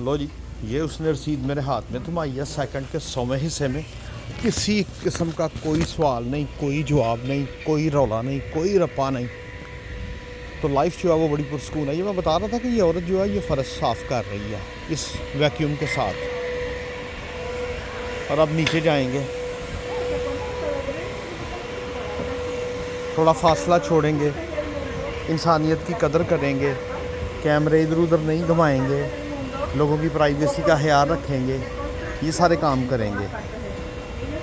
लो जी, ये उसने रसीद मेरे हाथ में थमाई है सेकंड के 100वें हिस्से में। किसी किस्म का कोई सवाल नहीं, कोई जवाब नहीं, कोई रौला नहीं, कोई रप्पा नहीं। तो लाइफ जो है वो बड़ी पुरस्कून है। ये मैं बता रहा था कि ये औरत जो है ये फ़र्श साफ़ कर रही है इस वैक्यूम के साथ। और अब नीचे जाएंगे, थोड़ा फासला छोड़ेंगे, इंसानियत की कदर करेंगे, कैमरे इधर उधर नहीं घुमाएंगे, लोगों की प्राइवेसी का ख्याल रखेंगे, ये सारे काम करेंगे।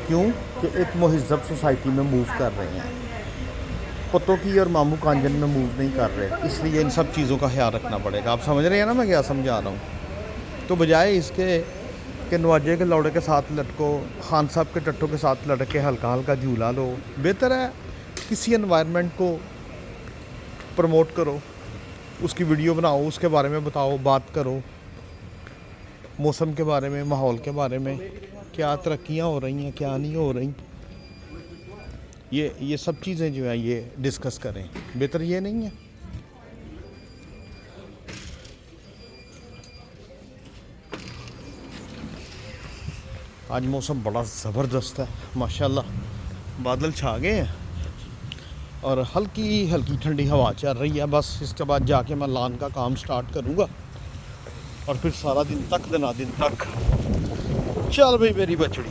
क्यों कि एक मुहज़्ज़ब सोसाइटी में मूव कर रहे हैं, पतों की और मामू कांजन में मूव नहीं कर रहे, इसलिए इन सब चीज़ों का ख्याल रखना पड़ेगा। आप समझ रहे हैं ना मैं क्या समझा रहा हूँ। तो बजाय इसके कि नवाजे के लौड़े के साथ लटको, खान साहब के टट्टों के साथ लटक के हल्का हल्का झूला लो, बेहतर है किसी एनवायरनमेंट को प्रमोट करो, उसकी वीडियो बनाओ, उसके बारे में बताओ, बात करो, मौसम के बारे में, माहौल के बारे में, क्या तरक्कियाँ हो रही हैं, क्या नहीं हो रही, ये सब चीज़ें जो हैं ये डिस्कस करें। बेहतर ये नहीं है? आज मौसम बड़ा ज़बरदस्त है माशाल्लाह, बादल छा गए हैं और हल्की हल्की ठंडी हवा चल रही है। बस इसके बाद जाके मैं लान का काम स्टार्ट करूँगा और फिर सारा दिन तक दिन तक चल भाई मेरी बछड़ी।